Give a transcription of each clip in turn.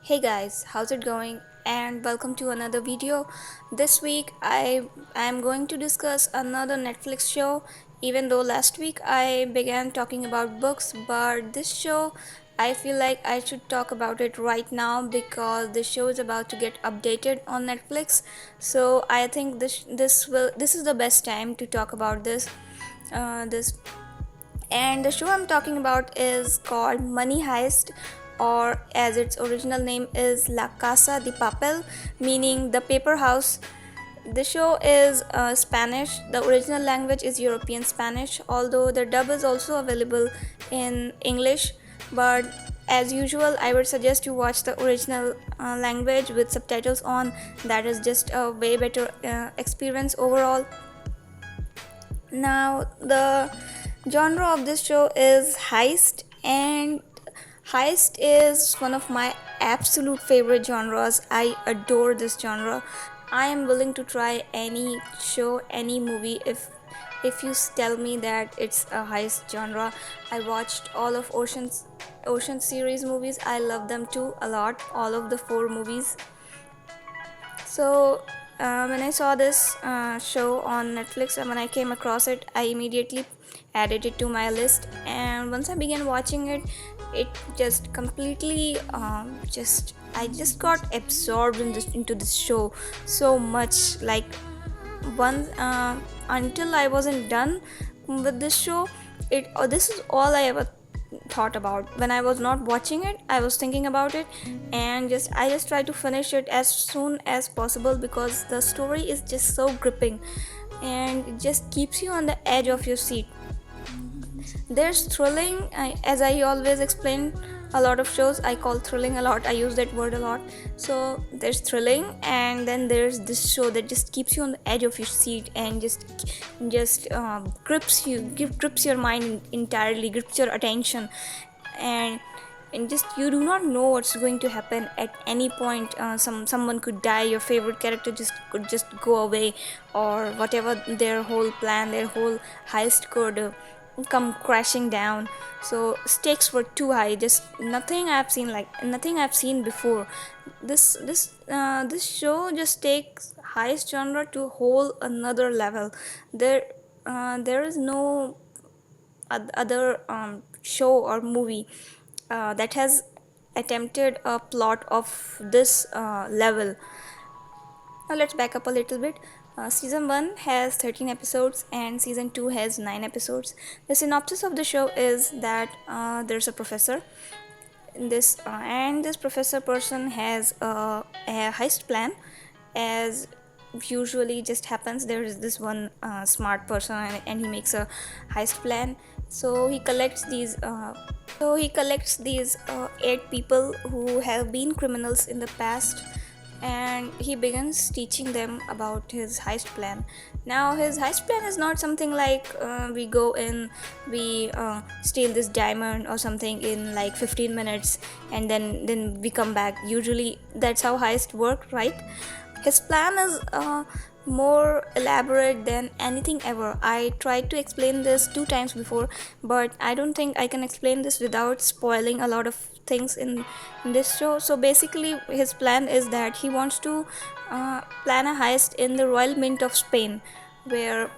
Hey guys, how's it going? And welcome to another video. This week I am going to discuss another Netflix show. Even though last week I began talking about books, but this show I feel like I should talk about it right now because the show is about to get updated on Netflix. So I think this is the best time to talk about this and the show I'm talking about is called Money Heist, or as its original name is La Casa de Papel, meaning the paper house. The show is Spanish. The original language is European Spanish, although the dub is also available in English. But as usual, I would suggest you watch the original language with subtitles on. That is just a way better experience overall. Now, the genre of this show is heist, and heist is one of my absolute favorite genres. I adore this genre. I am willing to try any show, any movie if you tell me that it's a heist genre. I watched all of Ocean series movies. I love them too a lot. All of the four movies. So when I saw this show on Netflix and when I came across it, I immediately added it to my list. And once I began watching it, it just completely just I just got absorbed into this show so much. Like once until I wasn't done with this show, this is all I ever thought about. When I was not watching it, I was thinking about it, and just I just try to finish it as soon as possible because the story is just so gripping and it just keeps you on the edge of your seat. There's thrilling, as I always explain. A lot of shows I call thrilling a lot. I use that word a lot. So there's thrilling, and then there's this show that just keeps you on the edge of your seat and just grips your mind entirely, grips your attention, and just you do not know what's going to happen at any point. Someone could die, your favorite character just go away, or whatever their whole plan, their whole heist could come crashing down. So stakes were too high, just nothing I've seen before. This show just takes heist genre to a whole another level. There is no other show or movie that has attempted a plot of this level. Now let's back up a little bit. Season 1 has 13 episodes and season 2 has 9 episodes. The synopsis of the show is that there's a professor in and this professor person has a heist plan. As usually just happens, there is this one smart person, and he makes a heist plan. So he collects these 8 people who have been criminals in the past, and he begins teaching them about his heist plan. Now, his heist plan is not something like we go in, we steal this diamond or something in like 15 minutes, and then we come back. Usually, that's how heist work, right? His plan is more elaborate than anything ever. I tried to explain this 2 times before, but I don't think I can explain this without spoiling a lot of things in this show. So basically, his plan is that he wants to plan a heist in the Royal Mint of Spain, where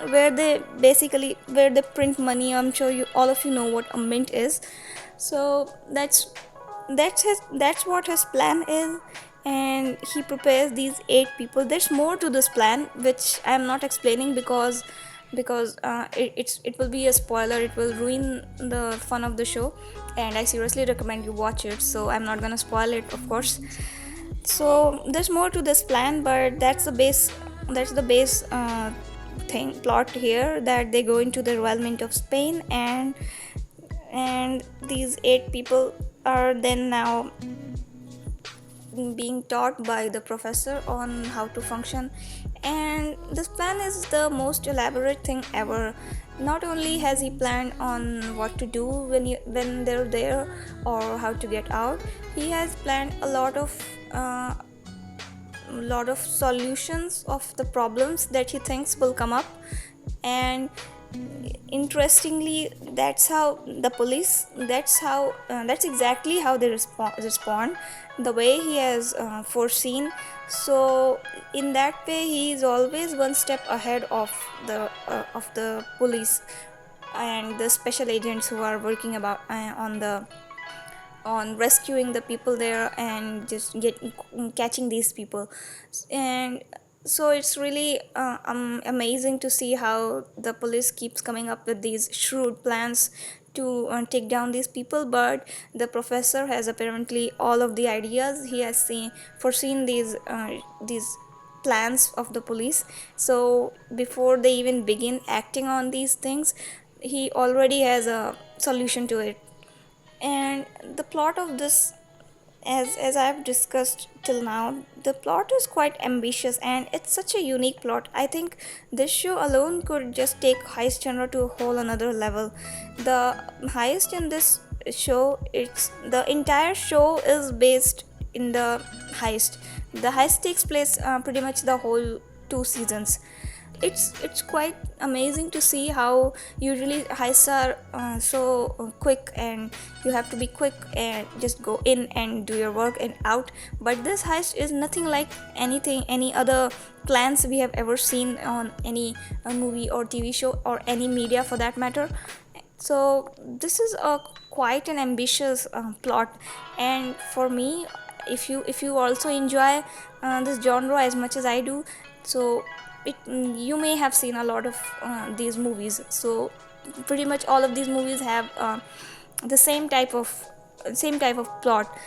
where they print money. I'm sure you all of you know what a mint is. So that's what his plan is, and he prepares these 8 people. There's more to this plan which I am not explaining because it will be a spoiler. It will ruin the fun of the show, and I seriously recommend you watch it, so I'm not gonna spoil it, of course. So there's more to this plan, but that's the base thing plot here, that they go into the Royal Mint of Spain, and these 8 people are then now being taught by the professor on how to function. And this plan is the most elaborate thing ever. Not only has he planned on what to do when they're there, or how to get out, he has planned a lot of solutions of the problems that he thinks will come up. And interestingly, that's how the police, that's exactly how they respond, the way he has foreseen. So in that way, he is always one step ahead of the police and the special agents who are working about on rescuing the people there and just catching these people. And so it's really amazing to see how the police keeps coming up with these shrewd plans to take down these people, but the professor has apparently all of the ideas. He has foreseen these plans of the police, so before they even begin acting on these things, he already has a solution to it. And the plot of this, as I've discussed till now, the plot is quite ambitious and it's such a unique plot. I think this show alone could just take heist genre to a whole another level. The heist in this show, it's the entire show is based in the heist. The heist takes place pretty much the whole 2 seasons. It's quite amazing to see how usually heists are so quick, and you have to be quick and just go in and do your work and out. But this heist is nothing like any other plans we have ever seen on any movie or TV show or any media for that matter. So this is a quite an ambitious plot, and for me, if you also enjoy this genre as much as I do, so you may have seen a lot of these movies. So pretty much all of these movies have the same type of plot,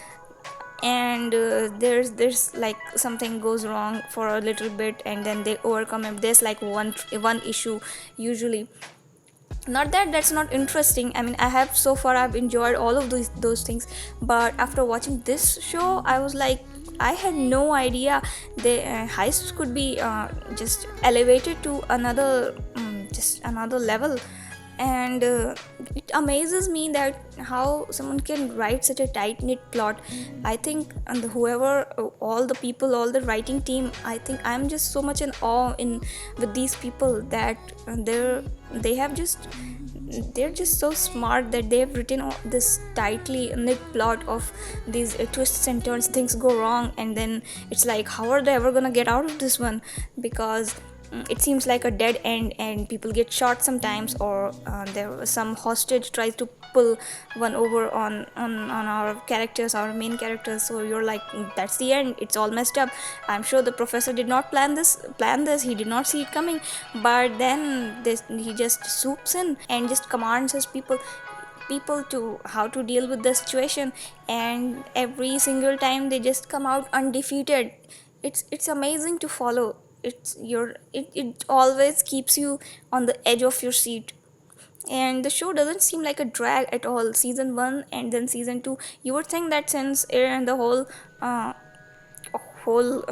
and there's like something goes wrong for a little bit and then they overcome it. There's like one issue usually. Not that that's not interesting. I mean, I've enjoyed all of those things, but after watching this show, I was like, I had no idea the heists could be just elevated to another just another level. And it amazes me that how someone can write such a tight knit plot. I think, and whoever, all the people, all the writing team, I think I'm just so much in awe in with these people that they have just they're just so smart that they have written this tightly knit plot of these twists and turns. Things go wrong and then it's like, how are they ever gonna get out of this one? Because it seems like a dead end and people get shot sometimes, or there was some hostage tries to pull one over on our characters, our main characters. So you're like, that's the end, it's all messed up. I'm sure the professor did not plan this, he did not see it coming. But then he just swoops in and just commands his people to how to deal with the situation, and every single time they just come out undefeated. It's amazing to follow. It always keeps you on the edge of your seat, and the show doesn't seem like a drag at all. Season 1 and then season 2, you would think that since the uh, whole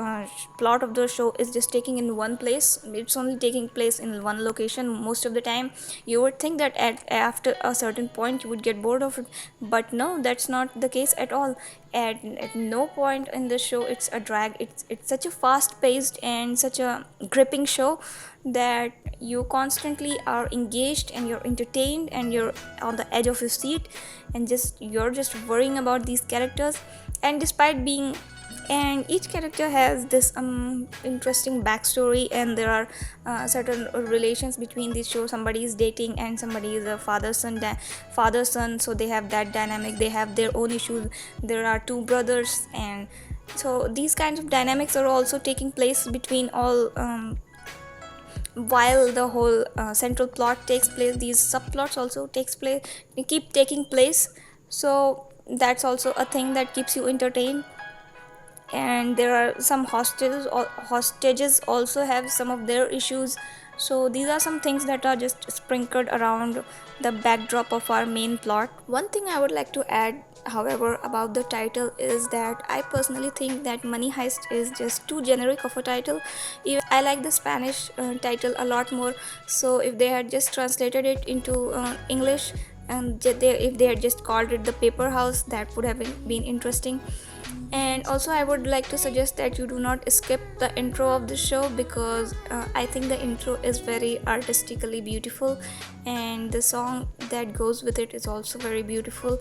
plot of the show is just taking in one place, it's only taking place in one location most of the time, you would think that after a certain point you would get bored of it. But no, that's not the case at all. At no point in the show it's a drag. It's such a fast paced and such a gripping show that you constantly are engaged and you're entertained and you're on the edge of your seat, and you're just worrying about these characters. And despite being and each character has this interesting backstory, and there are certain relations between these shows. Somebody is dating and somebody is a father son, so they have that dynamic, they have their own issues. There are two brothers, and so these kinds of dynamics are also taking place between all, while the whole central plot takes place. These subplots also keep taking place. So that's also a thing that keeps you entertained. And there are some hostages also have some of their issues. So these are some things that are just sprinkled around the backdrop of our main plot. One thing I would like to add, however, about the title is that I personally think that Money Heist is just too generic of a title. Even I like the Spanish title a lot more. So if they had just translated it into English, and if they had just called it the paper house, that would have been interesting. And also I would like to suggest that you do not skip the intro of the show, because I think the intro is very artistically beautiful, and the song that goes with it is also very beautiful.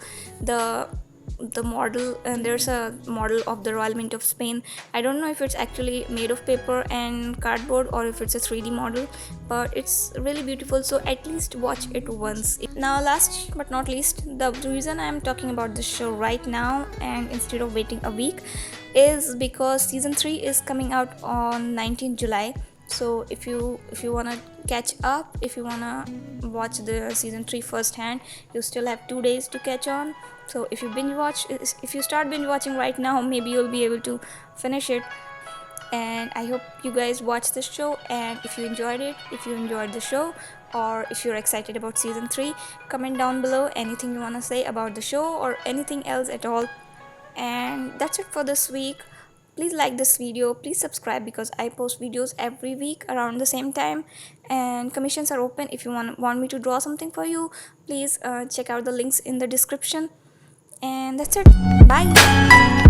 The model, and there's a model of the Royal Mint of Spain. I don't know if it's actually made of paper and cardboard or if it's a 3D model, but it's really beautiful, so at least watch it once. Now last but not least, the reason I'm talking about this show right now and instead of waiting a week is because season 3 is coming out on 19th July. So if you want to catch up, if you want to watch the season 3 firsthand, you still have 2 days to catch on. So if you start binge watching right now, maybe you'll be able to finish it. And I hope you guys watch this show, and if you enjoyed it, if you enjoyed the show, or if you're excited about season 3, comment down below anything you want to say about the show or anything else at all. And that's it for this week. Please like this video, please subscribe, because I post videos every week around the same time, and commissions are open. If you want me to draw something for you, please check out the links in the description. And that's it. Bye.